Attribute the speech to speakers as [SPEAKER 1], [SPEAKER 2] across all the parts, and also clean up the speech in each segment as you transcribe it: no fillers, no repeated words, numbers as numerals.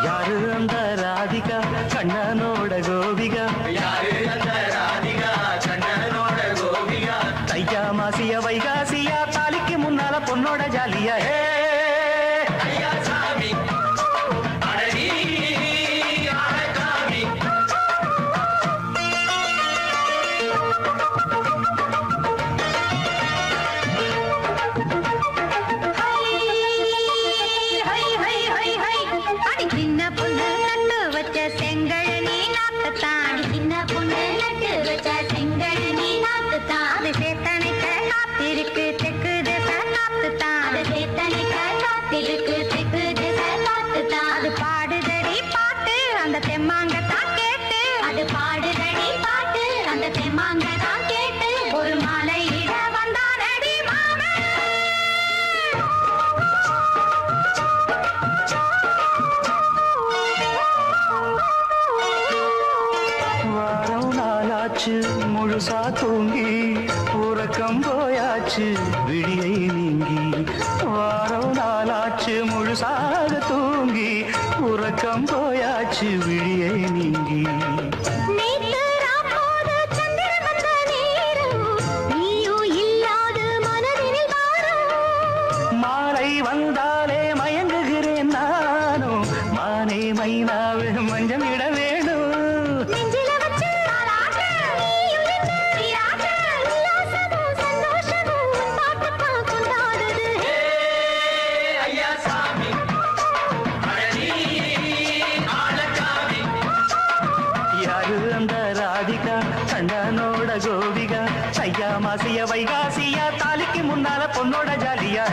[SPEAKER 1] யாரு அந்த ராதிகா கண்ணனோட கோபிகா? யாரு அந்த ராதிகா கண்ணனோட கோபிகா? தையா மாசியா வைகாசியா தாலிக்கு முன்னால பொண்ணோட ஜாலியா. முழுசா தூங்கி உறக்கம் போயாச்சு விடியை நீங்கி. வாரம் நாளாச்சு முழுசாக தூங்கி உறக்கம் போயாச்சு விடியை நீங்கி. மாலை வந்தாலே மயங்குகிறேன் நானும் மானே மைனாவே மஞ்சள் இட வேணும். கண்ணனோட கோபிகா தையா மாசிய வைகாசியா தாலிக்கு முன்னால பொண்ணோட ஜாலியா.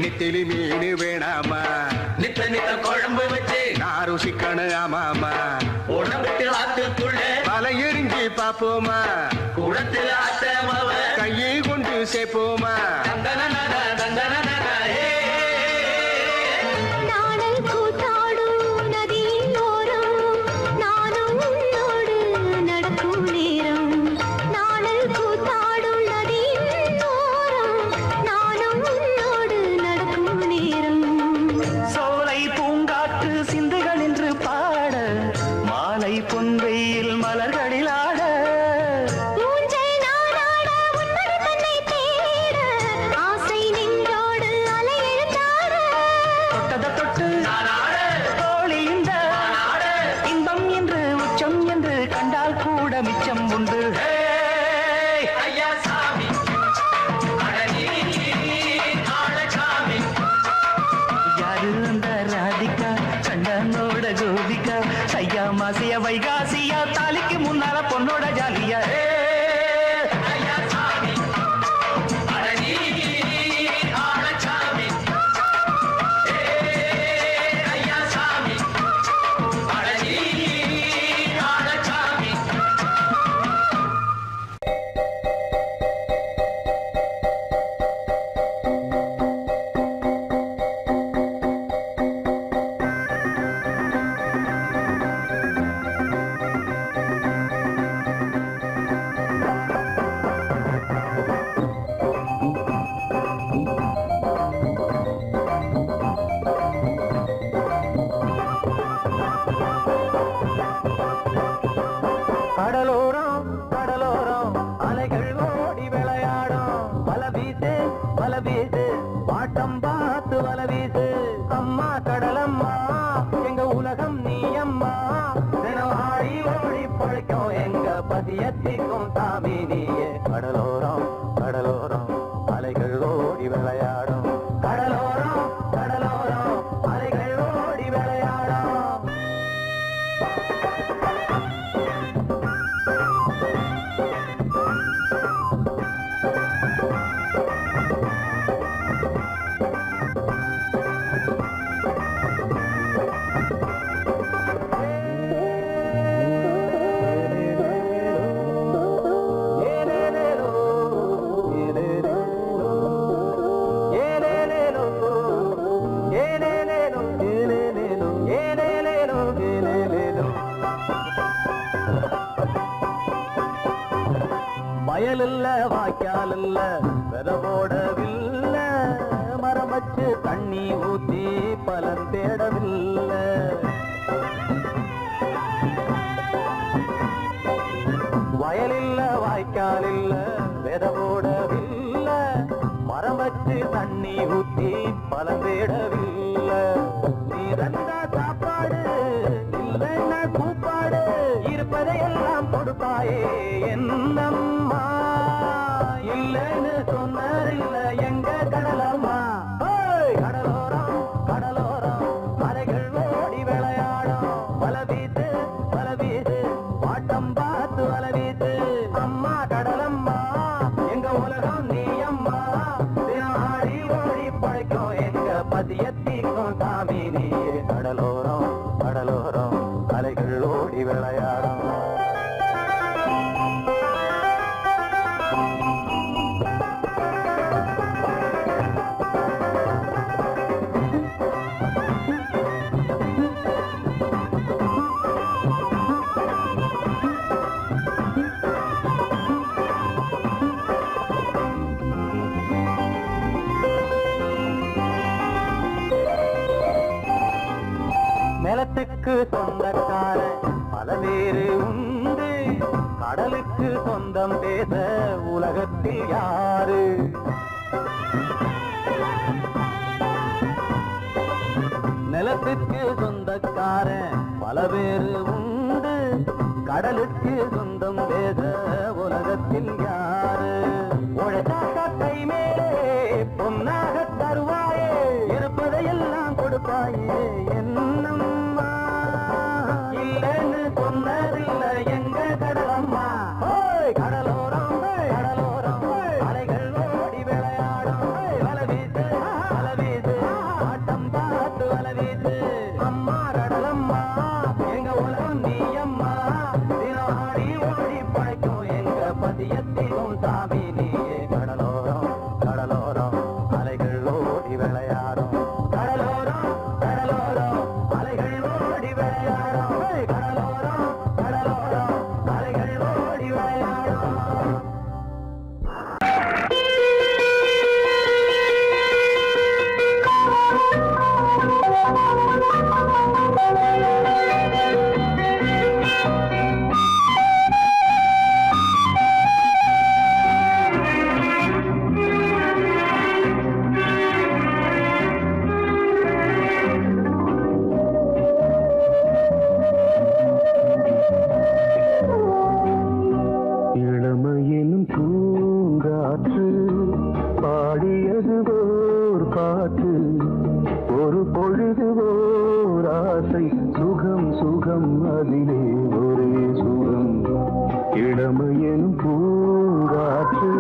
[SPEAKER 2] நித்திலி மீன் வேணாமா?
[SPEAKER 1] நித்த நித்த குழம்பு வச்சு
[SPEAKER 2] நான் ருசிக்கணும். ஆமாமா.
[SPEAKER 1] உடம்புக்கு ஆத்துக்குள்ள
[SPEAKER 2] பல எரிஞ்சு பாப்போமா?
[SPEAKER 1] குடத்துல ஆத்தமாவ
[SPEAKER 2] கையை கொண்டு சேர்ப்போமா?
[SPEAKER 1] பொன்வெயில் மலர்களில் ஆட தொட்டத தொட்டு தோழி இந்த இன்பம் என்று உச்சம் என்று கண்டால் கூட மிச்சம் உண்டு. யாரு அந்த ராதிகா கண்ணனோட கோபிகா தையா மாசியா வைகாசியா தாலிக்கு முன்னால பொண்ணோட ஜாலியா. ஊத்தி பலம் தேடவில்லை. நீ தந்தா சாப்பாடு இல்லைன்னா கூப்பாடு இருப்பதையெல்லாம் கொடுப்பாயே என்னம்மா. இல்லைன்னு சொன்னதில்லை எங்க கடலம்மா. கடலோரம் கடலோரம் அலைகள் ஓடி விளையாடும். வலை வீசு வாட்டம் பார்த்து வலை வீசு. அம்மா கடலம்மா எங்க உலகம் நீ அம்மா. தினம் ஆடி ஓடி படைக்கும் எங்க பதியத்திக்கும் சாமி நீயே. கடலோரம் கடலோரம் அலைகள் ஓடி விளையாடும். நிலத்துக்கு சொந்தக்கார பல பேரு உண்டு. கடலுக்கு சொந்தம் பேச உலகத்தில் யாரு? நிலத்துக்கு சொந்தக்கார பல பேரு உண்டு. கடலுக்கு சொந்தம் பேச உலகத்தில் யாரு? உழைத்தாக்க கை மேலே பொன்னாக தருவாயே. இருப்பதையெல்லாம் கொடுப்பாயே என்னம்மா. இல்லைன்னு சொன்னதில்லை எங்க கடலம்மா. கடலோரம் கடலோரம் அலைகள் ஓடி விளையாடும். வலை வீசு ஆட்டம் பார்த்து வலை வீசு. அம்மா கடலம்மா எங்க உலகம் நீ அம்மா. தினம் ஆடி ஓடி படைக்கும் எங்க பதியத்திலும் சாமி நீயே. கடலோரம் கடலோரம் அலைகள் ஓடி விளையாடும். கடலோரம் கடலோரம் அலைகள் ஓடி விளையாடும். கடலோரம் கடலோரம் அலைகள் ஓடி விளையாடும்.
[SPEAKER 3] இளமையினும் பூங்காற்று பாடியது ஓர் பாட்டு. ஒரு பொழுது ஓர் ஆசை சுகம் சுகம் அதிலே ஒரே சுகம். இளமையினும் பூங்காற்று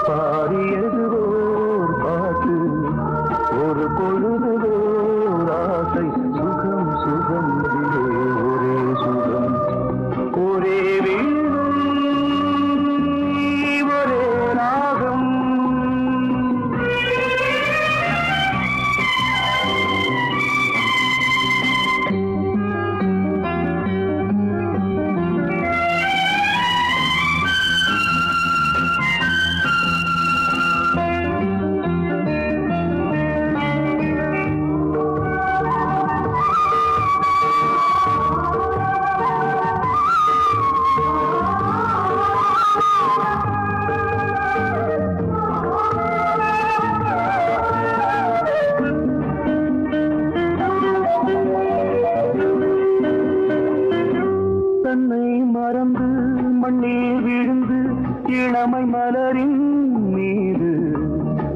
[SPEAKER 3] பாடியது ஓர் பாட்டு. ஒரு பொழுது ஓர் ஆசை சுகம் சுகம் அதிலே ஒரே சுகம். ஒரே இளமை மலரின் மீது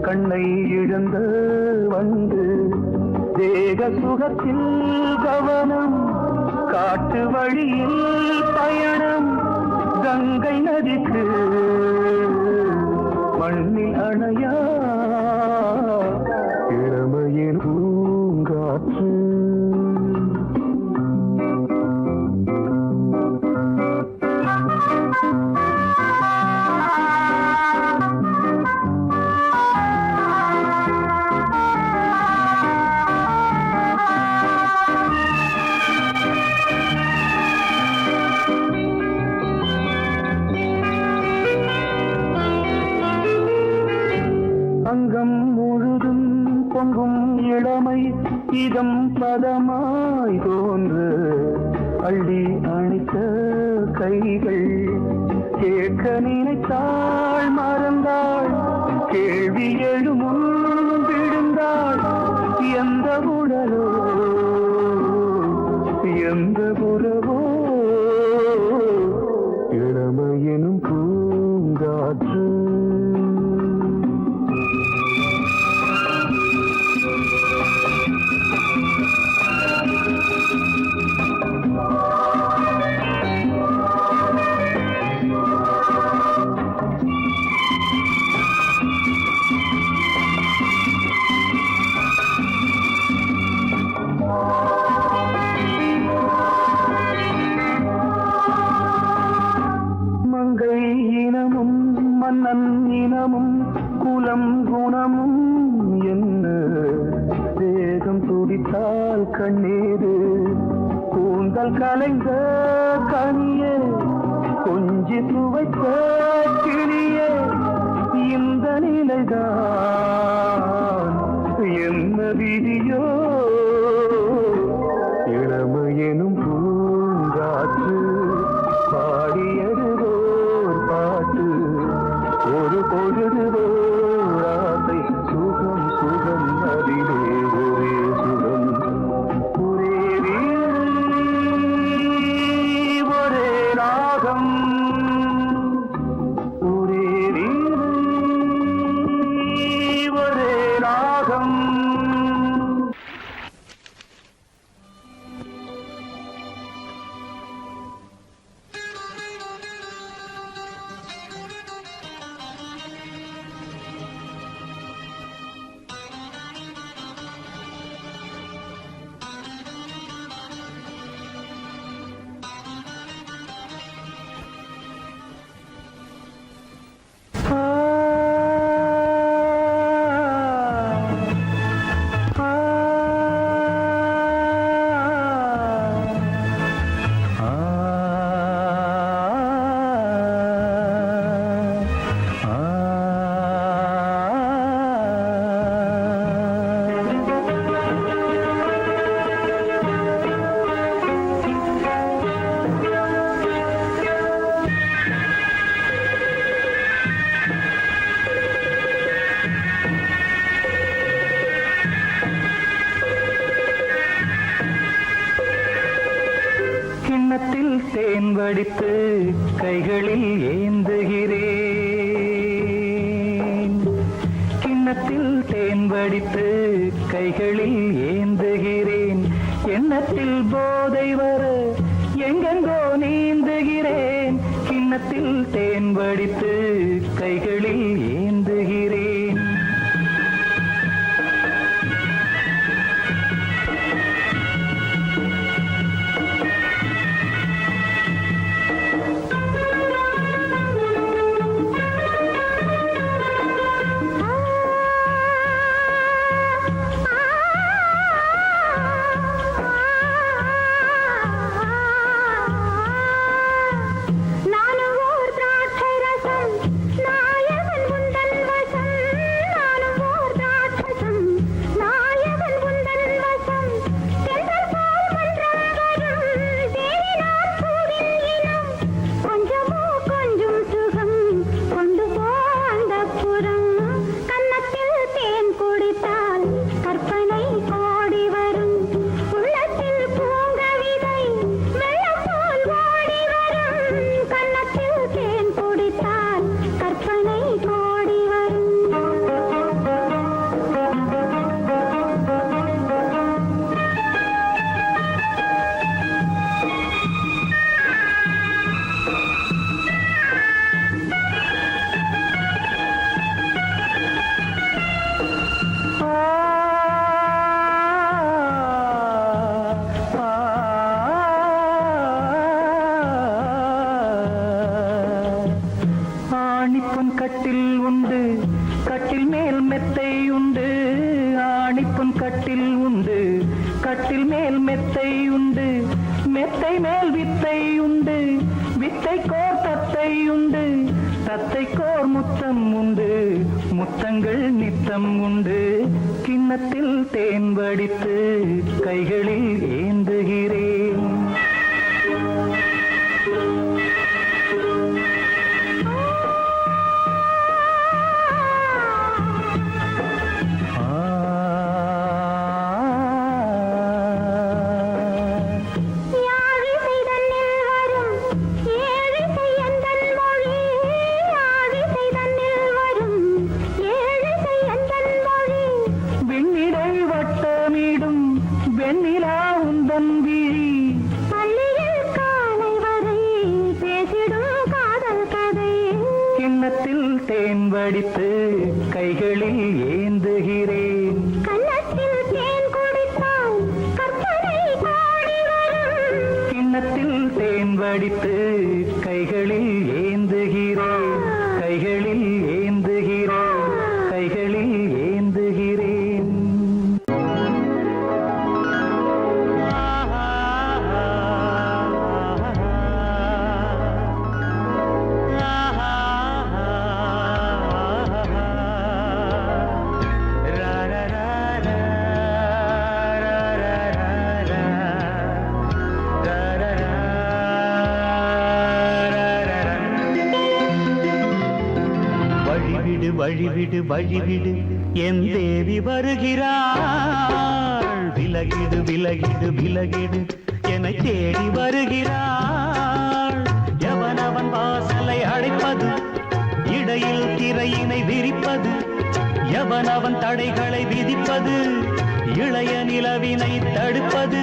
[SPEAKER 3] கண்ணை இழந்த வந்து தேக சுகத்தில் கவனம். காட்டு வழியில் பயணம். கங்கை நதிக்கு மண்ணில் அணையா இளமையின் பூங்காற்று. அங்கம் முழுதும் பொங்கும் இளமை இதம் பதமாய் தோன்று. அள்ளி அணைத்த கைகள் கேட்க நினைத்தாள் மறந்தாள். கேள்வி எழுமுன்பு எந்த உடலோ எந்த உறவோ இளமையெனும் பூங்காற்று மங்கை இனமும் மன்னன் இனமும் குலம் குணமும் என்ன தேகம் துடித்தால் கண்ணீரு கூந்தல் கலைந்த கனியே கொஞ்சி துவைத்த கிளியே இந்த நிலைதான் என்ன விதியோ இளமையெனும் பூங்காற்று பாடியதுவோர் பாட்டு ஒரு பொழுதுவோர் ஆசை சுகம் சுகம் அதிலே ஒரே சுகம் ஒரே வீடு ஒரே ராகம் ஒரே வீடு ஒரே ராகம் கிண்ணத்தில் தேன் வடித்து கைகளில் ஏந்துகிறேன் கிண்ணத்தில் தேன் வடித்து கைகளில் ஏந்துகிறேன் எண்ணத்தில் போதை வர எங்கெங்கோ நீந்துகிறேன் கிண்ணத்தில் தேன் வடித்து கைகளில் ஏந்துகிறேன் கட்டில் உண்டு கட்டில் மேல் மெத்தை உண்டு ஆணிப்பொன் கட்டில் உண்டு கட்டில் மேல் மெத்தை உண்டு மெத்தை மேல் வித்தை உண்டு வித்தை கோர் தத்தை உண்டு தத்தை கோர் முத்தம் உண்டு முத்தங்கள் நித்தம் உண்டு கிண்ணத்தில் தேன் வடித்து கைகளில் ஏந்துகிறேன் நிலா உந்தன் விழி
[SPEAKER 4] பள்ளியில் காலை வரை பேசிடும் காதல் கதை
[SPEAKER 3] கிண்ணத்தில் தேன் வடித்து கைகளில் ஏந்துகிறேன்
[SPEAKER 4] கன்னத்தில் தேன் குடித்தால் கற்பனை கோடி வரும்
[SPEAKER 3] கிண்ணத்தில் தேன் வடித்து கைகளில் ஏந்துகிறேன் கைகளில் ஏந்துகிறேன் கைகளில் ஏந்துகிறேன் வழிவிடு வழிவிடு வழிவிடு என் தேவி வருகிறாள் விலகிடு விலகிடு விலகிடு என்னை தேடி வருகிறாள் எவனவன் வாசலை அடைப்பது இடையில் திரையினை விரிப்பது எவனவன் தடைகளை விதிப்பது இளைய நிலவினை தடுப்பது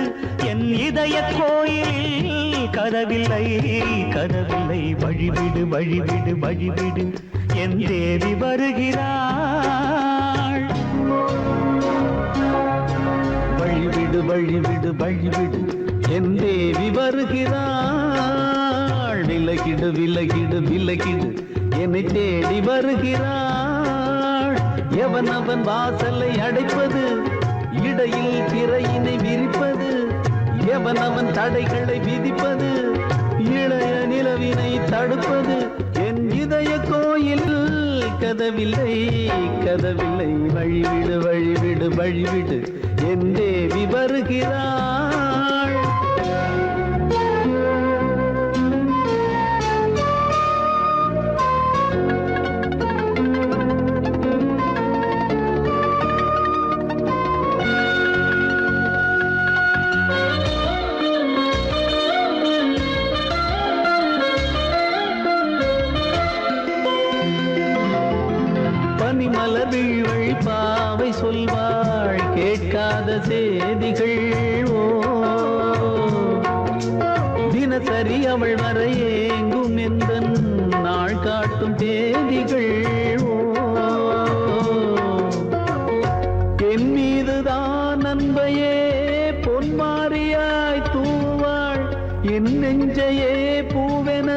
[SPEAKER 3] என் இதய கோயிலில் கதவில்லை கதவில்லை வழிவிடு வழிவிடு வழிவிடு என் தேவி வருகிறாள் வழிவிடு வழிவிடு வழிவிடு என் தேவி வருகிறாள் விலகிடு விலகிடு விலகிடு என்னை தேடி வருகிறாள் எவனவன் வாசலை அடைப்பது இடையில் திரையினை விரிப்பது எவனவன் தடைகளை விதிப்பது இளைய நிலவினை தடுப்பது என் இதய கோயில் கதவில்லை கதவில்லை வழிவிடு வழிவிடு வழிவிடு என் தேவி வருகிறாள் பனிமலர் வீழ்வழி பாவை சொல்வாள் கேட்காத செய்திகள் ஓ தினசரி அவள் வர ஏங்கும் எந்த நாள் காட்டும் தேதிகள் ஓ என் மீதுதான் அன்பையே பொன்மாரியாய் தூவாள் என் நெஞ்சையே பூவென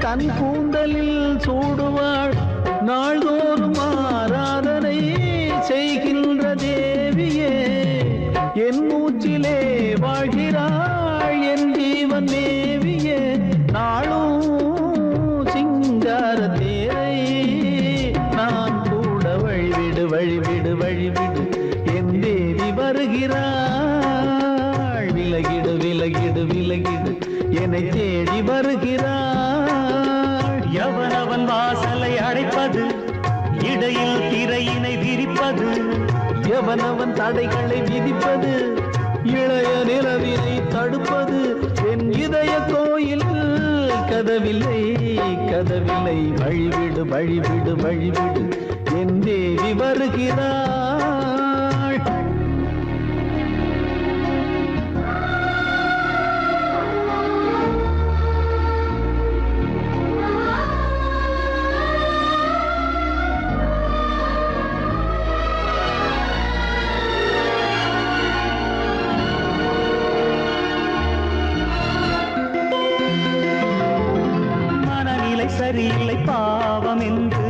[SPEAKER 3] தன் கூந்தலில் சூடுவாள் நாள்தோறும் ஆராதனை செய்கின்ற தேவியே என் மூச்சிலே வாழ்கிறாள் என் ஜீவன் தேவியே நாளும் சிங்கார தேரை நான் கூட வழிவிடு வழிவிடு வழிவிடு என் தேவி வருகிறாள் விலகிடு விலகிடு விலகிடு என்னை தேடி வருகிறாள் எவனவன் வாசலை அடைப்பது இடையில் திரையினை விரிப்பது எவனவன் தடைகளை விதிப்பது இளைய நிலவினை தடுப்பது என் இதய கோயில் கதவில்லை கதவில்லை வழிவிடு வழிவிடு வழிவிடு என் தேவி வருகிறாள் சரியில்லை பாவம் என்று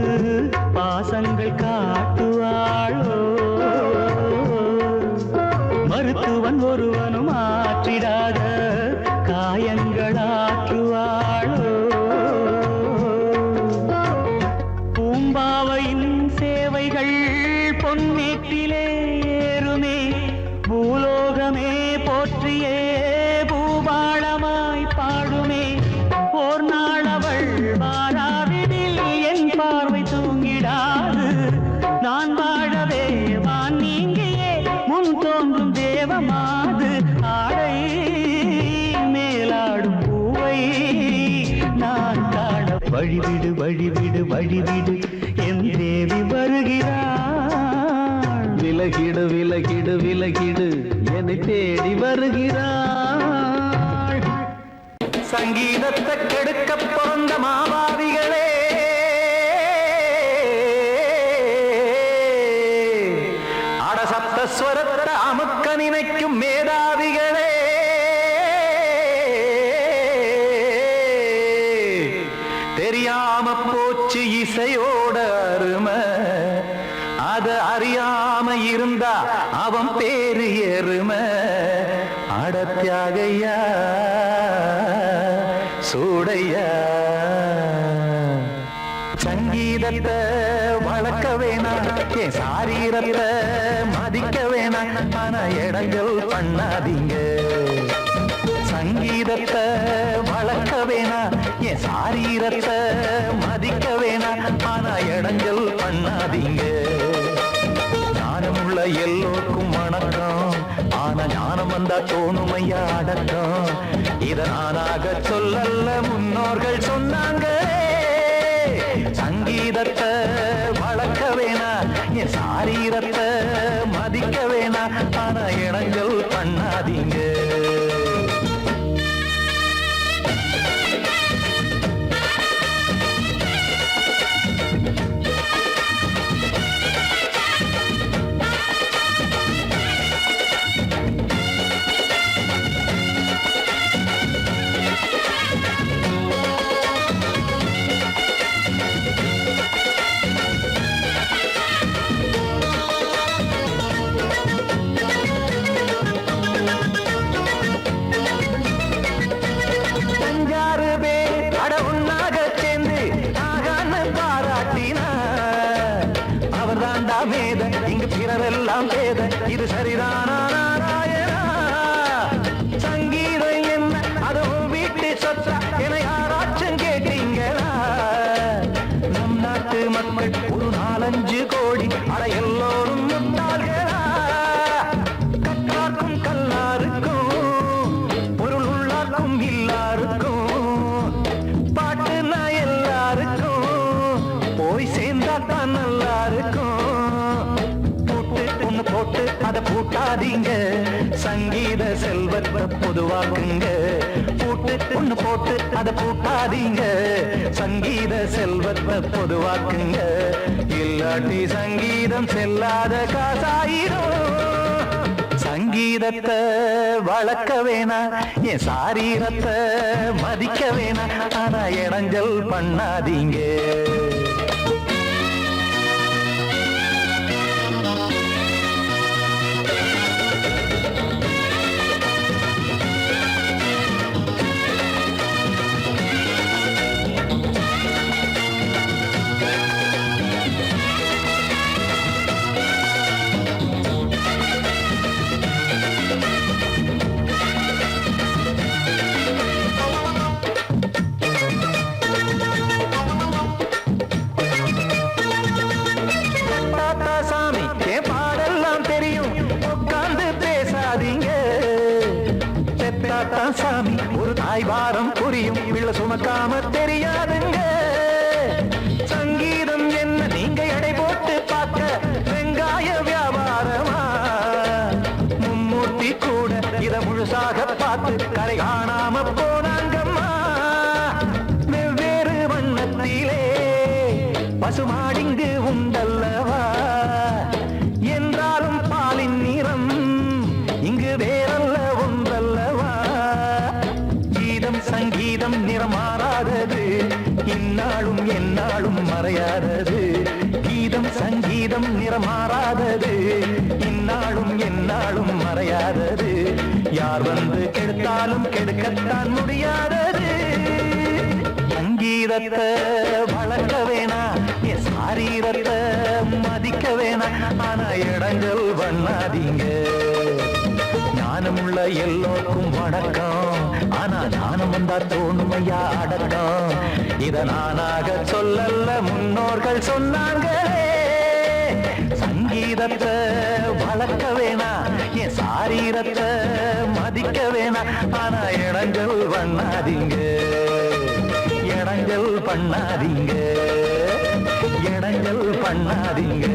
[SPEAKER 3] பாசங்கள் காட்டுவாளோ மருத்துவன் ஒருவனும் ஆற்றிடாத காயங்களாற்றுவாளோ பூம்பாவையின் சேவைகள் பொன்னேற்றிலே ஏறுமே பூலோகமே போற்றியே பூபாளமாய் பாடுமே ஓர் நாள் அவள் வாராவிடில் என் பார்வை தூங்கிடாது நான் வாழவே வான் நீங்கியே முன் தோன்றும் தேவமாது ஆடை மேலாடும் பூவை நான் காண வழிவிடு வழிவிடு வழிவிடு என் தேவி வருகிறாள் விலகிடு விலகிடு விலகிடு என்னை தேடி வருகிறாள்.
[SPEAKER 1] சங்கீதத்தை கெடுக்க பிறந்த மாபாவிகளே, அடசப்தஸ்வரத்தை அமுக்க நினைக்கும் மேதாவிகளே, தெரியாம போச்சு இசையோட அருமை, அத அறியாம இருந்தா அவன் பேரு எருமை. அடத்தியாகையா சூடையா, சங்கீதத்தை வளர்க்க வேணாம், என் சாரீரத்தை மதிக்க வேணாம், ஆனா இடங்கள் பண்ணாதீங்க. சங்கீதத்தை வளர்க்க வேணாம், என் சாரீரத்தை மதிக்க வேணாம், ஆனா இடங்கள் பண்ணாதீங்க. ஞானமுள்ள எல்லோருக்கும் வணக்கம், ஆனா ஞானம் வந்தா தோணுமையா அடக்கம். இத நானாக சொல்லல்ல, முன்னோர்கள் சொன்னாங்க. சங்கீதத்தை வளர்க்க வேணாம், என் சாரீரத்தை மதிக்க வேணாம், ஆனா இடங்கள் பண்ணாதீங்க. இங்கு பிறரெல்லாம் பேத, இது சரிதானா நாராயணா? சங்கீதம் என்ன அதுவும் வீட்டு சொத்தா என யாராச்சும் கேட்டீங்களா? நம் நாட்டு மக்கள் ஒரு 4-5 கோடி, அட எல்லோரும் முட்டாள்களா? கற்றார்க்கும் கல்லாருக்கும் பொருள் உள்ளார்க்கும் இல்லாருக்கும் பாட்டுனா எல்லாருக்கும் போய் சேர்ந்தாத்தான் நல்லா இருக்கும். போட்டு அதை பூட்டாதீங்க, சங்கீத செல்வத்தை பொதுவாக்குங்க. பூட்டு ஒண்ணு போட்டு அதை பூட்டாதீங்க, சங்கீத செல்வத்தை பொதுவாக்குங்க. இல்லாட்டி சங்கீதம் செல்லாத காசாயிரும். சங்கீதத்தை வளர்க்க வேணாம், என் சாரீரத்தை மதிக்க வேணாம், ஆனா இடைஞ்சல் பண்ணாதீங்க. சாமி ஒரு தாய் வாரம் புரியும், பிள்ளை சுமக்காம தெரியாதுங்க. சங்கீதம் என்ன நீங்க எடை போட்டு பார்க்க வெங்காய வியாபாரமா? மும்மூர்த்தி கூட இத முழுசாக பார்த்து கரை காணாம போனாங்கம்மா. வெவ்வேறு வண்ணத்திலே பசுமாடிங்கு உண்டல்லவா? என்றாலும் பாலின் நிறம் இங்கு வேறல்ல ஒன்றல்லவா? சங்கீதம் நிறமாறாதது, இந்நாளும் எந்நாளும் மறையாதது. கீதம் சங்கீதம் நிறமாறாதது, இந்நாளும் எந்நாளும் மறையாதது. யார் வந்து கெடுத்தாலும் கெடுக்கத்தான் முடியாதது. சங்கீதத்தை வளர்க்க வேணாம், என் சாரீரத்தை மதிக்க வேணாம், ஆனா இடங்கள் பண்ணாதீங்க. ஞானமுள்ள எல்லோருக்கும் வணக்கம், ஆனா ஞானம் வந்தா தோணுமையா அடக்கம். இத நானாக சொல்லல்ல, முன்னோர்கள் சொன்னாங்களே. சங்கீதத்தை வளர்க்க வேணாம், என் சாரீரத்தை மதிக்க வேணாம், ஆனா இடங்கள் பண்ணாதீங்க. இடங்கள் பண்ணாதீங்க, இடங்கள் பண்ணாதீங்க.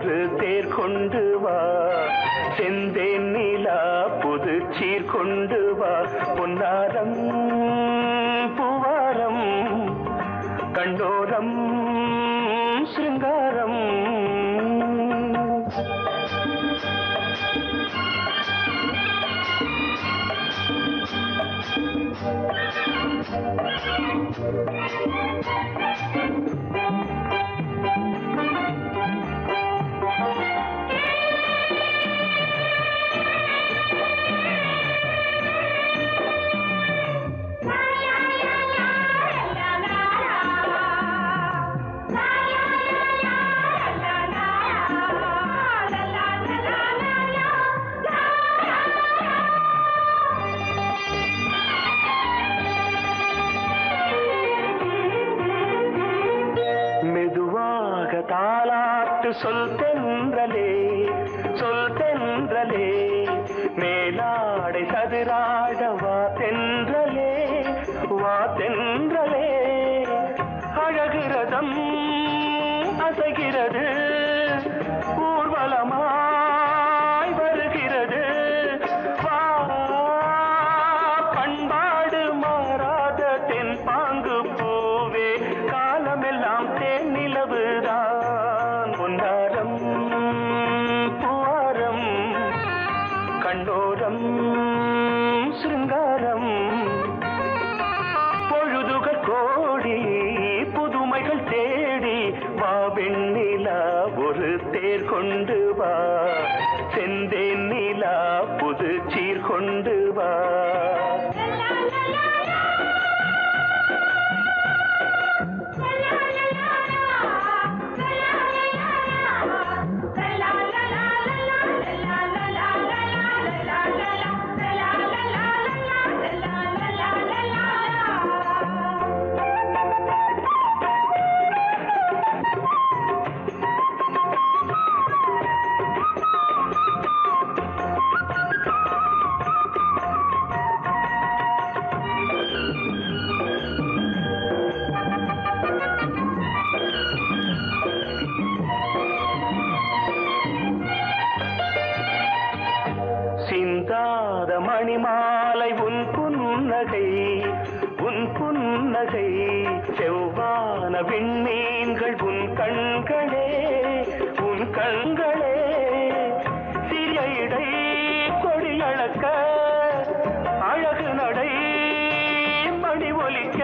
[SPEAKER 1] ஒரு தேர் கொண்டு வா, செந்தேன் நிலா புது சீர் கொண்டு வா, பொன்னாரம் பூவாரம் கண்டோரம் சிருங்காரம். தாலாட்டு சொல் தென்றலே, சொல் தென்றலே, மேலாடை சதுராட வா தென்றலே, வா தென்றலே. அழகிறதம் அசைகிறது, ஊர்வலமாய் வருகிறது, வா பண்பாடு மாறாத தென் பாங்கு பூவே, காலமெல்லாம் தேன் நிலவுதான், பொன்னாரம் பூவாரம் கண்டோரம் சிருங்காரம். பொழுதுகள் கோடி புதுமைகள் தேடி வா வெண்ணிலா ஒரு தேர் கொண்டு வா, செந்தேன் நிலா புது சீர் கொண்டு வா. சிந்தாத மணிமாலை உன் புன்னகை, உன் புன்னகை, செவ்வான விண்மீன்கள் உன் கண்களே, உன் கண்களே. சிறிய இடை கொடியளக்க அழகு நடை மணி ஒலிக்க,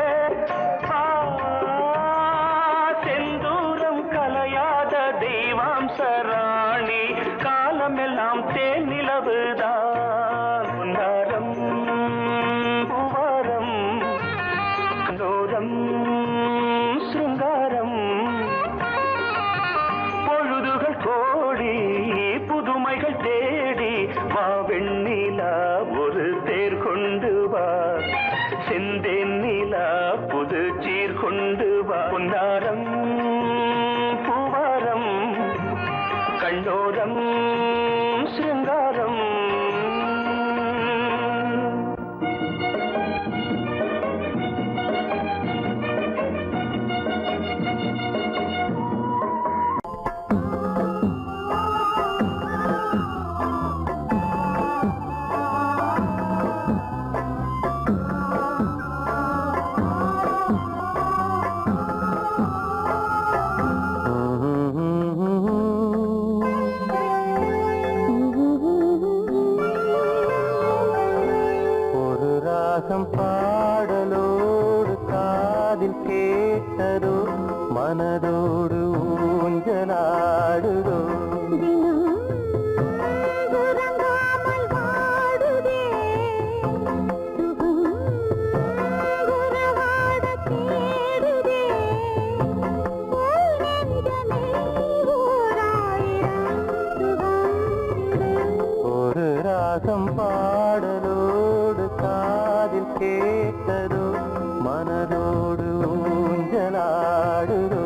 [SPEAKER 1] செந்தூரம் கலையாத தெய்வாம்சராணி, காலமெல்லாம் தேன் நிலவுதான், பொன்னாரம் பூவாரம் கண்டோரம் சிருங்காரம். பொழுதுகள் கோடி புதுமைகள் தேடி வா வெண்ணிலா ஒரு தேர் கொண்டு வா, செந்தேன் நிலா புது சீர் கொண்டு வா, பொன்னாரம் பூவாரம் கண்டோரம் சிருங்காரம். பாடலோடு காதில் கேட்டதோ, மனதோடு ஊஞ்சலாடுதோ,
[SPEAKER 4] உறங்காமல் வாடுதே, உறவாட தேடுதே, நெஞ்சமே ஓராயிரம்
[SPEAKER 1] ஒரு ராகம் பாடலோடு காதில் கேட்டதோ, மனதோடு ஊஞ்சலாடுதோ.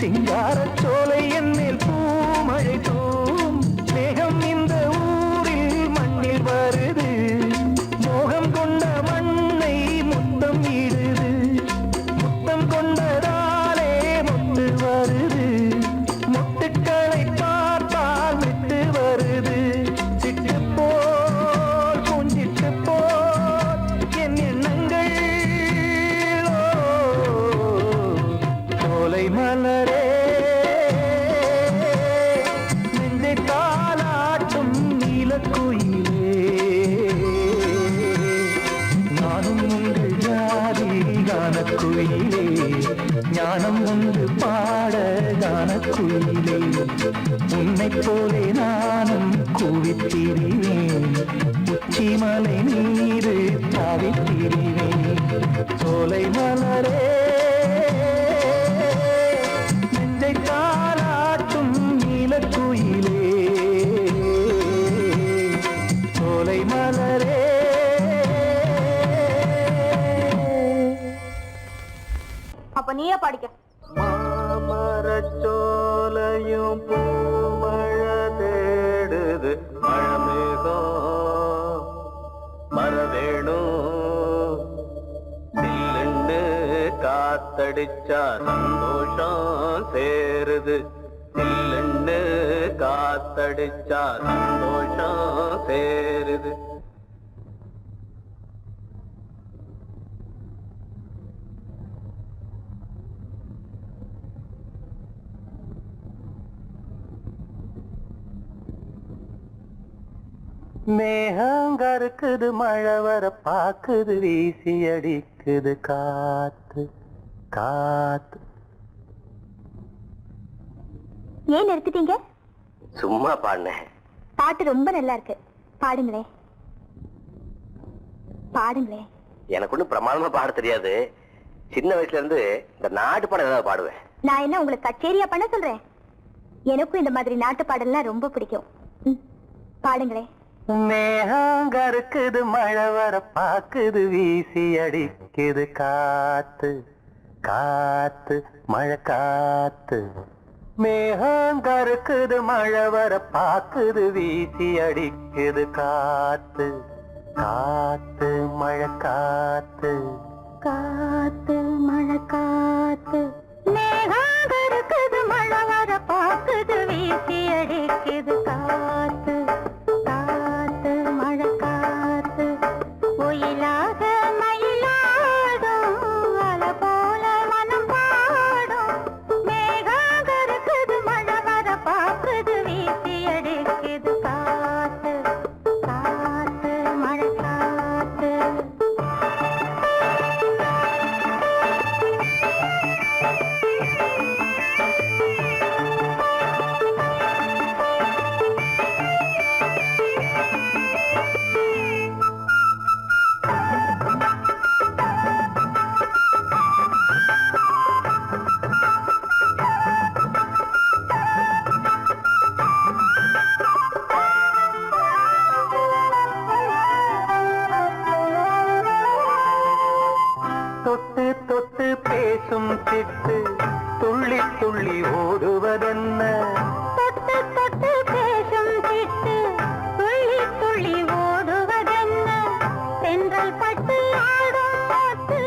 [SPEAKER 1] சிங்காரச் சோலை என்னில் பூமழை தூம் மேகம் இந்த ஊரில் மண்ணில் வருது மோகம் கொண்ட மண்ணை முத்தம் இடுது முத்தம் கொண்டதாலே முத்து வருது முத்துக்களை பார்த்தால் விட்டு வருது சிட்டு போல் பூஞ்சிட்டு போல் என் எண்ணங்கள் சோலை மலரே நெஞ்சை தாலாட்டும் நீலக்குயிலே நானும் உங்கள் ஜாதி கானக்குயிலே ஞானம் உண்டு பாட கானக்குயிலே உன்னைப் போலே நானும் கூவித்திரிவேன் உச்சிமலை நீரு தாவித்திரிவேன் சோலை மலரே நெஞ்சை தாலாட்டும் நீலக்குயிலே சோலை மலரே
[SPEAKER 4] அப்ப நீயே பாடிக்க.
[SPEAKER 1] மாமரச்சோலையும் பூமழை தேடுது மழமேகம் மரவேணும் சில்லுன்னு காத்தடிச்சா சந்தோஷம் சேருது சில்லுன்னு காத்தடிச்சா சந்தோஷம் சேருது மேகங்கருக்குது மழை வர பாக்குது வீசி அடிக்குது காத்து காத்து.
[SPEAKER 4] ஏன் நிறுத்திட்டீங்க?
[SPEAKER 1] சும்மா பாடினேன்.
[SPEAKER 4] பாட்டு ரொம்ப நல்லா இருக்கு, பாடுங்களே பாடுங்களே.
[SPEAKER 1] எனக்கு ஒன்றும் பிரமாதமா பாட தெரியாது. சின்ன வயசுல இருந்து இந்த நாட்டு பாடம் ஏதாவது பாடுவேன்.
[SPEAKER 4] நான் என்ன உங்களுக்கு கச்சேரியா பண்ண சொல்றேன்? எனக்கும் இந்த மாதிரி நாட்டு பாடல்லாம் ரொம்ப பிடிக்கும். பாடுங்களே.
[SPEAKER 1] மேகங்கருக்குது மழை வர பாக்குது வீசி அடிக்குது காத்து காத்து மழை காத்து. மேகங்கருக்குது மழை வர பாக்குது வீசி அடிக்குது காத்து காத்து மழை காத்து
[SPEAKER 4] காத்து மழை காத்து. மேகங்கருக்குது மழை வர பாக்குது வீசி அடிக்குது காத்து காத்து மழை காத்து. ஒயிலாக மயிலாடும் அலை போல மனம் பாடும். மேகங்கருக்குது மழை வர பாக்குது வீசி அடிக்குது காத்து காத்து மழை காத்து.
[SPEAKER 1] தொட்டு தொட்டு பேசும் சிட்டு துள்ளி துள்ளி ஓடுவதென்ன.
[SPEAKER 4] தொட்டு தொட்டு பேசும் சிட்டு துள்ளி துள்ளி ஓடுவதென்ன. தென்றல் பட்டு ஆடும் பாட்டு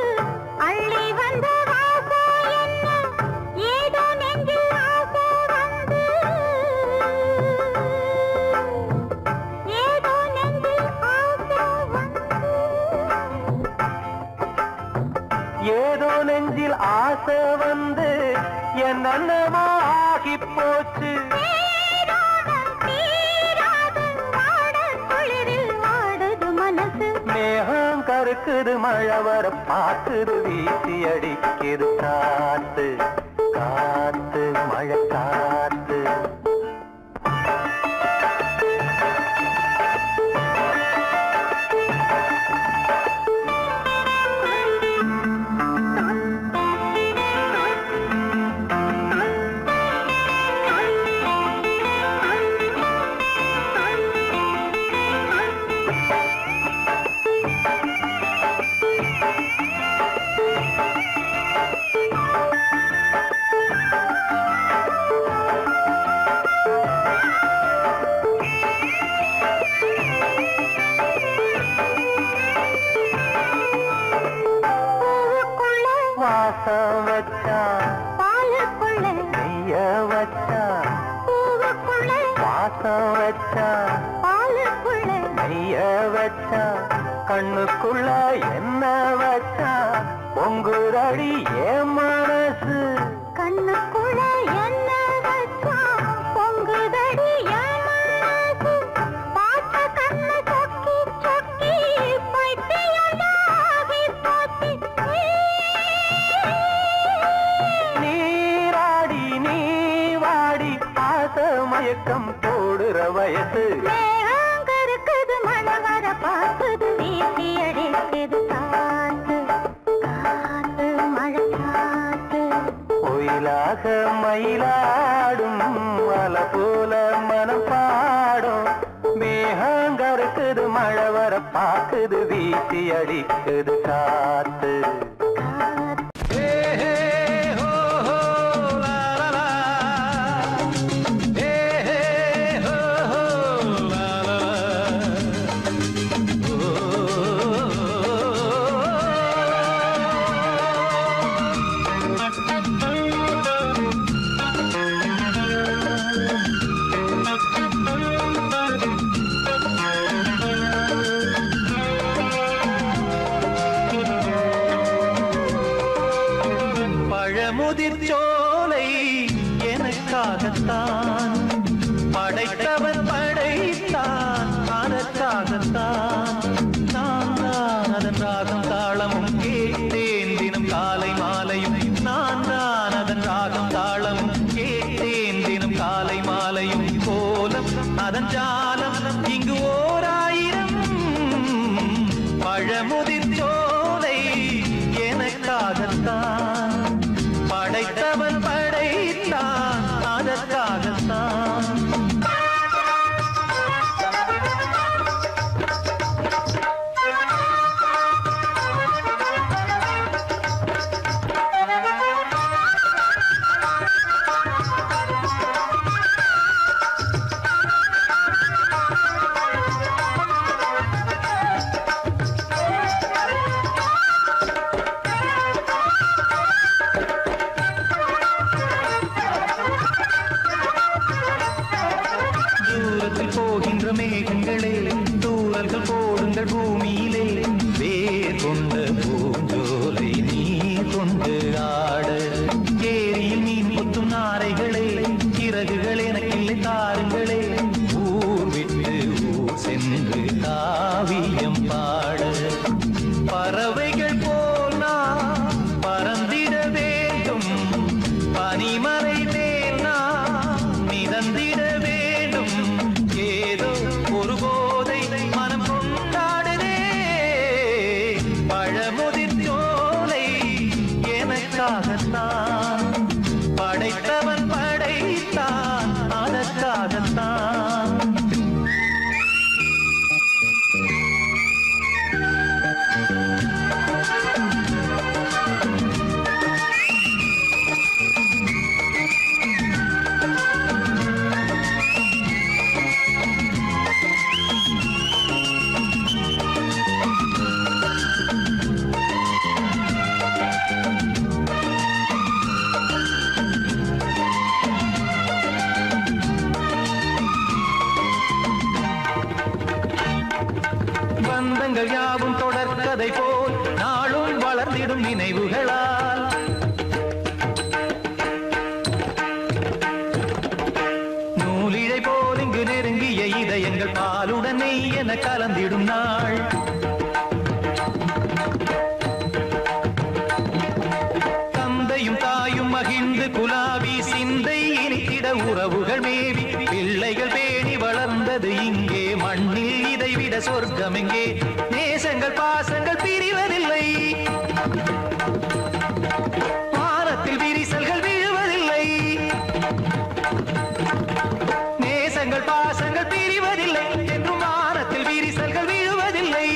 [SPEAKER 4] அள்ளி வந்த வாசம் என்ன. ஏதோ நெஞ்சில் ஆசை வந்து ஏதோ நெஞ்சில் ஆசை வந்து
[SPEAKER 1] ஏதோ நெஞ்சில் ஆசை வந்து என்னென்னமோ ஆகி போச்சு. மேகம் கருக்குது மழை வர பாக்குது வீசி அடிக்குது காத்து காத்து மழை காத்து. வச்சான்
[SPEAKER 4] பூவுக்குள்ள
[SPEAKER 1] வாசம் வச்சான்
[SPEAKER 4] பாலுக்குள்ள
[SPEAKER 1] கைய வச்சான் கண்ணுக்குள்ள என்ன வச்சான் பொங்குதடி என் மனசு
[SPEAKER 4] கண்ணுக்குள்ள என்ன வச்சான் பொங்குதடி என் மனசு பார்த்த கண்ணு சொக்கி சொக்கி பைத்தியமாகி போச்சு
[SPEAKER 1] நீராடி நீ வாடி ஆச மயக்கம் போடுற வயசு
[SPEAKER 4] மேகம் கருக்குது மழை வர பார்க்குது வீசி அடிக்குது காத்து காத்து மழை காத்து
[SPEAKER 1] ஒயிலாக மயிலாடும் மலை போல மனம் பாடும் மேகங்கருக்குது மழை வர பாக்குது வீசி அடிக்குது காத்து
[SPEAKER 3] பழமுதிர்ச்சோலை எனக்காகத்தான் படைத்தவன் படைத்தான் அதற்காகத்தான் நான் தான் அதன் ராகம் தாளமும் கேட்டேன் தினம் காலை மாலையும் நான் தான் அதன் ராகம் தாளமும் கேட்டேன் தினம் காலை மாலையும் கோலம் அதன் ஜாலம் இங்கு ஓர் ஆயிரம் பழமுதிர்ச்சோலை எனக்காகத்தான் படைத்தவன் படைத்தான் அதற்காகத்தான் போகின்ற மேகங்களே தூரல்கள் போடுங்கள் பூமியிலே வேர் கொண்ட பூஞ்சோலை நீ கொண்டு ஆட ஏரியில் மீன் கொத்தும் நாரைகளே இறகுகள் எனக்கில்லை தாருங்களே ஊர் விட்டு ஊர் சென்று காவியம் பாட பறவைகள் போல் நான் பறந்திட வேண்டும் பனிமலை மேல் நான் மிதந்திட வேண்டும் ஏதோ ஒரு போதை மனம் கொண்டாடுதே பழமுதிர்ச்சோலை எனக்காகத்தான் படைத்தவன் படைத்தான் அதற்காகத்தான் பந்தங்கள் யாவும் தொடர்கதை போல் நாளும் வளர்ந்திடும் நினைவுகளால் நூலிழை போல் இங்கு நெருங்கிய இதயங்கள் பாலுடன் நெய் என கலந்திடும் நாள் தந்தையும் தாயும் மகிழ்ந்து குலாவி சிந்தை இனித்திட உறவுகள் மேவி பிள்ளைகள் பேணி வளர்ந்தது இங்கே மண்ணில் இதைவிட சொர்க்கம் எங்கே நேசங்கள் பாசங்கள் பிரிவதில்லை வானத்தில் விரிசல்கள் விழுவதில்லை நேசங்கள் பாசங்கள் பிரிவதில்லை என்றும் வானத்தில் விரிசல்கள் விழுவதில்லை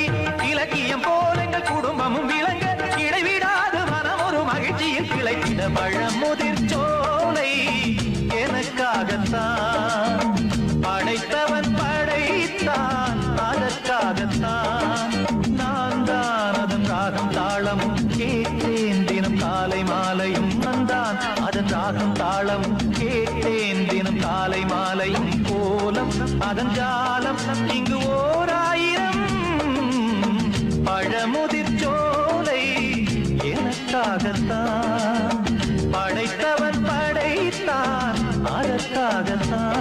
[SPEAKER 3] இலக்கியம் போல எங்கள் குடும்பமும் விளங்க இடைவிடாது மனம் ஒரு மகிழ்ச்சியில் கிளைத்திட பழமுதிர்ச்சோலை எனக்காகத்தான் படைத்தவன் படைத்தான் அதற்காகத்தான் நான் தான் அதன் ராகம் தாளமும் கேட்டேன் தினம் காலை மாலையும் நான் தான் அதன் ராகம் தாளமும் கேட்டேன் அதன் ஜாலம் இங்கு ஓர் ஆயிரம். பழமுதிர் சோலை எனக்காகத்தான், படைத்தவன் படைத்தான் அதற்காகத்தான்.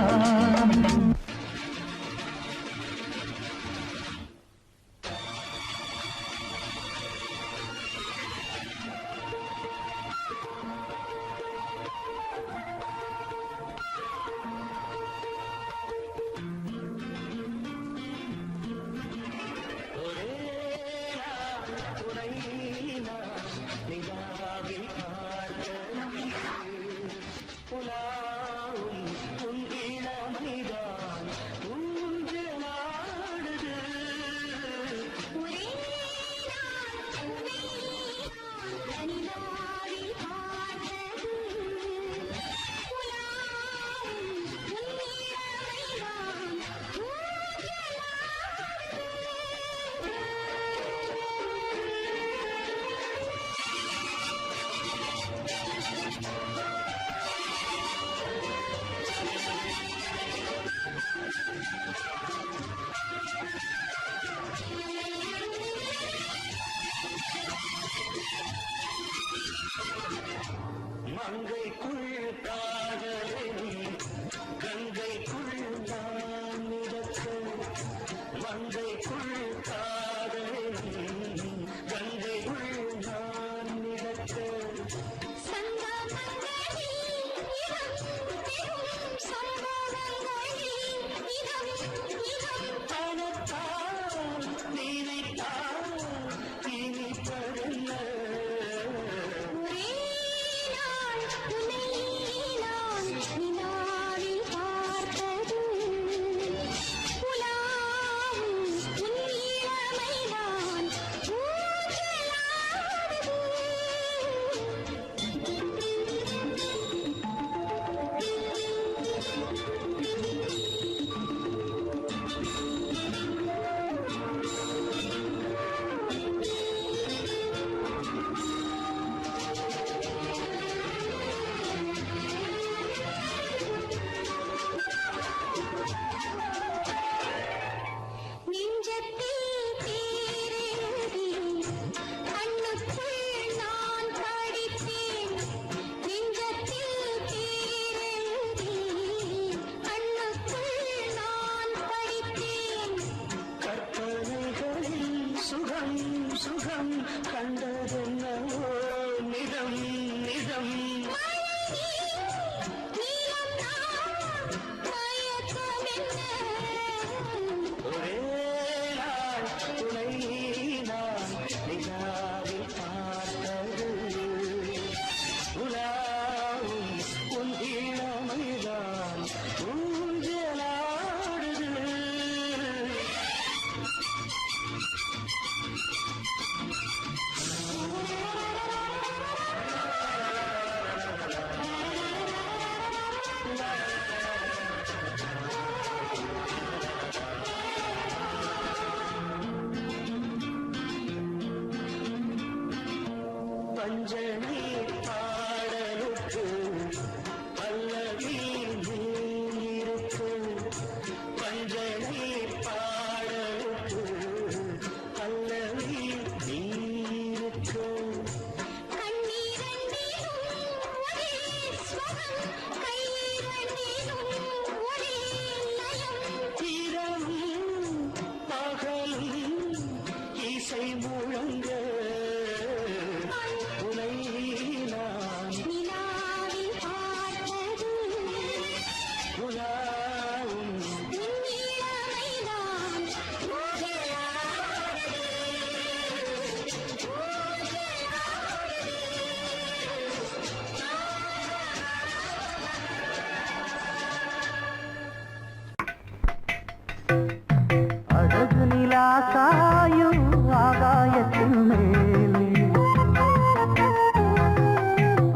[SPEAKER 1] காயும் ஆகாயத்தின் மேலே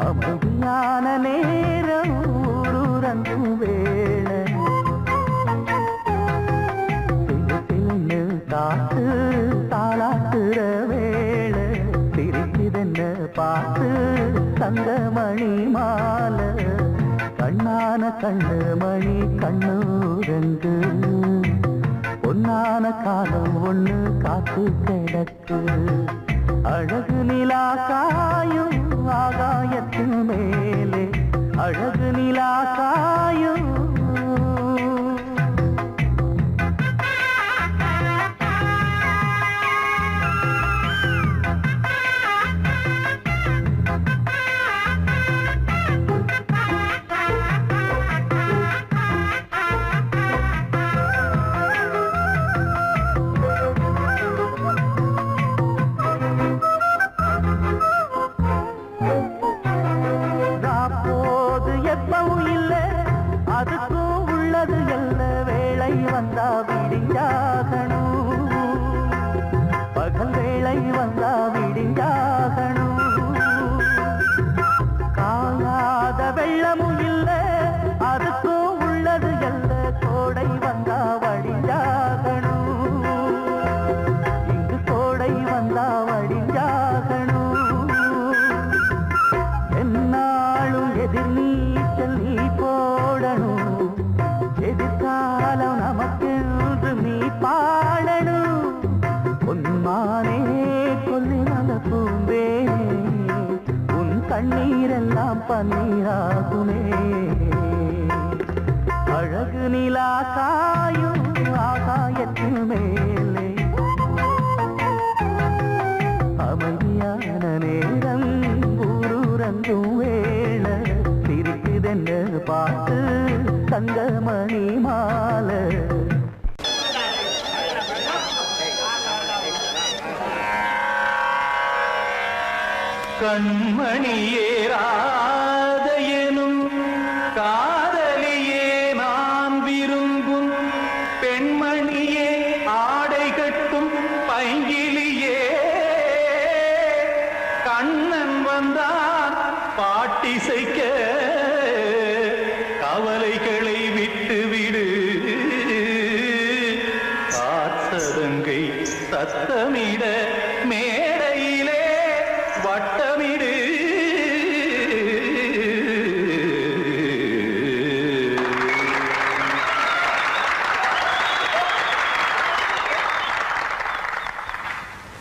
[SPEAKER 1] அமைதியான நேரம் ஊரூரங்கும் வேளை கண்ணு மணி கண்ணூரங்கு பொன்னான காலம் ஒண்ணு காத்து கிடக்கு அழகு நிலா காயும் ஆகாயத்தின் மேலே அழகு நிலா காயும் பகல் வேளை வந்தா விடிஞ்சாகணும் காணாத வெள்ளமும் இல்ல அதுக்கும் உள்ளது எல்ல கோடை வந்தா வடிஞ்சாகணும் இங்கு கோடை வந்தா வடிஞ்சாகணும் என்னாலும் எதிர் நீச்சல் நீ போடணும் எதிர்காலம் நமக்கென்று நீ பாடணும் பொன்மானே கொல்லிமல பூந்தேனே உன் கண்ணீரெல்லாம் பன்னீராகுமே அழகு நிலா காயும் ஆகாயத்தின் மேலே அமைதியான நேரம் ஊரூரங்கும் வேள சிரிக்குதென்று பார்த்து தங்கமணி மாலை
[SPEAKER 3] கண்மணியேராத எனும் காதலியே நான் விரும்பும் பெண்மணியே ஆடை கட்டும் பைங்கிலியே கண்ணன் வந்தான் பாட்டிசைக்க கவலைகளை விட்டுவிடு காத்ததங்கை சத்தமிட மேடையிலே வட்டமிடு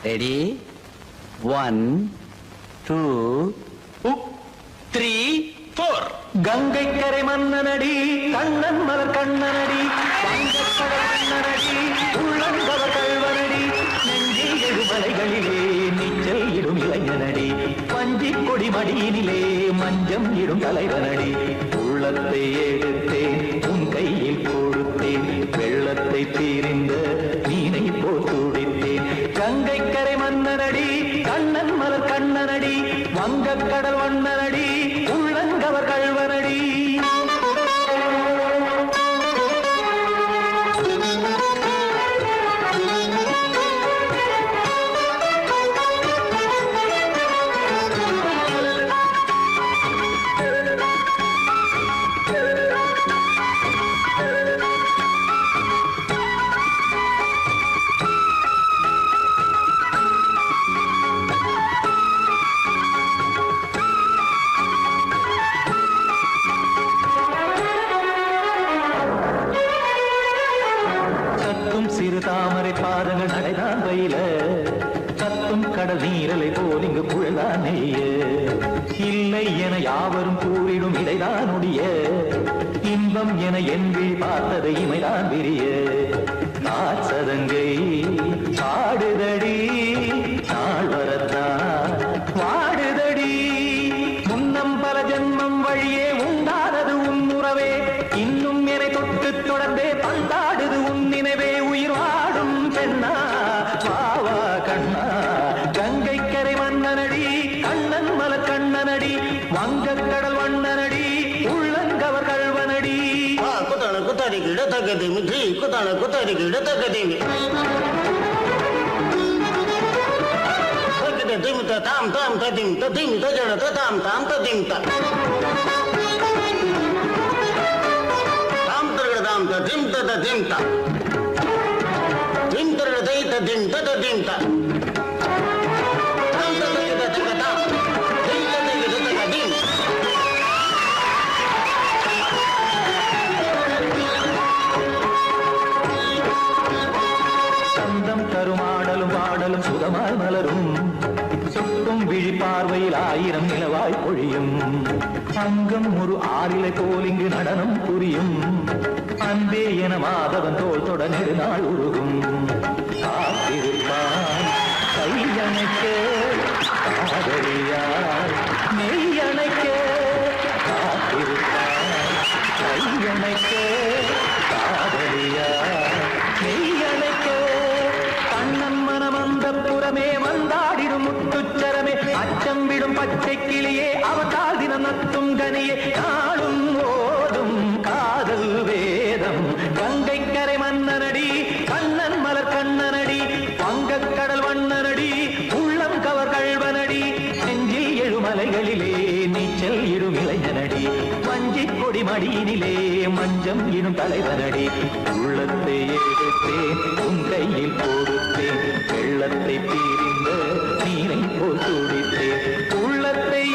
[SPEAKER 1] ரெடி 1 2 3 4
[SPEAKER 3] கங்கை கரை மன்னனடி கண்ணன் மலர் கண்ணனடி வங்கக்கடல் மன்னனடி உள்ளங்கவர் கல்வனடி நெஞ்சில் எழுமலைகளிலே நீச்சல் இடும் இளைஞனடி பஞ்சிக் கொடி மடியினிலே மஞ்சம் இடும் தலைவனடி உள்ளத்தை எடுத்தேன் உன் கையில் கொடுத்தேன் வெள்ளத்தை தீரிந்த மீனை போல் துடித்தேன் கங்கை கரை மன்னனடி கண்ணன் மலர் கண்ணனடி வங்கக்கடல் வண்ணனடி உள்ளங்கவர் கல்வனடி சிறு தாமரை பாதங்கள் நடைதான் வயில கத்தும் கடல் நீரலை போல் இங்கு குழல்தான் நெய்ய இல்லை என யாவரும் கூறிடும் இடைதான் உடைய இன்பம் என என்பி பார்த்ததை இமைதான் விரிய காசதங்கை பாடுதடி நாள் வரத்தான் வாடுதடி முன்னம் பல ஜென்மம் வழியே உண்டானது உன் உறவே இன்னும் என்னை தொட்டு தொடர்ந்தே பந்தாடுது உன் நினைவே உயிர் வாடும் பெண்ணா பாவா கண்ணா கங்கை கரை மன்னனடி கண்ணன் மலர் கண்ணனடி வங்கக்கடல் வண்ணனடி உள்ளங்கவர் கல்வனடி
[SPEAKER 5] குத்தான குத்தாரிக்கு இடத்தக்கதிமி த்ரீ குத்தான குத்தாரிக்கு இடத்தக்கதிமி திமுத்த தாம் தாம் ததிம் ததிம் தஜட தாம் தாம் ததிம் தாம் தரகட தாம் ததிம் ததிம் திம் தரகட தை ததிம் ததிம் தாம் தரகட தகதாம் திம் தரகட தகதிம்
[SPEAKER 3] ஆயிரம் நிலவாய் பொழியும் அங்கம் ஒரு ஆறிலை போல் இங்கு நடனம் புரியும் அன்பே என மாதவன் தோல் தொட நெடுநாள் உருகும் காத்திருப்பான் கையணைக்க காதலியார் மெய்யணைக்க காத்திருப்பான் கையணைக்க காதலியார் மெய்யணைக்க கண்ணன் மனம் அந்த புறமே வந்தாடிடும் முத்துச்சரமே அச்சம் விடும் பச்சை கிளியே அவதால் தினம் நத்தும் கனியே நாளும் ஓடும் காதல் வேதம் கங்கை கரை மன்னனடி கண்ணன் மலர் கண்ணனடி வங்கக் கடல் வண்ணனடி உள்ளம் கவர் கழ்வனடி நெஞ்சில் எழுமலைகளிலே நீச்சல் இடும் இளைஞனடி வஞ்சிக் கொடி மடியினிலே மஞ்சம் இடும் தலைவனடி உள்ளத்தை எடுத்தேன் உன் கையில் கொடுத்தேன் வெள்ளத்தை பிரிந்த நீரை போல் துடித்தேன் உள்ளத்தை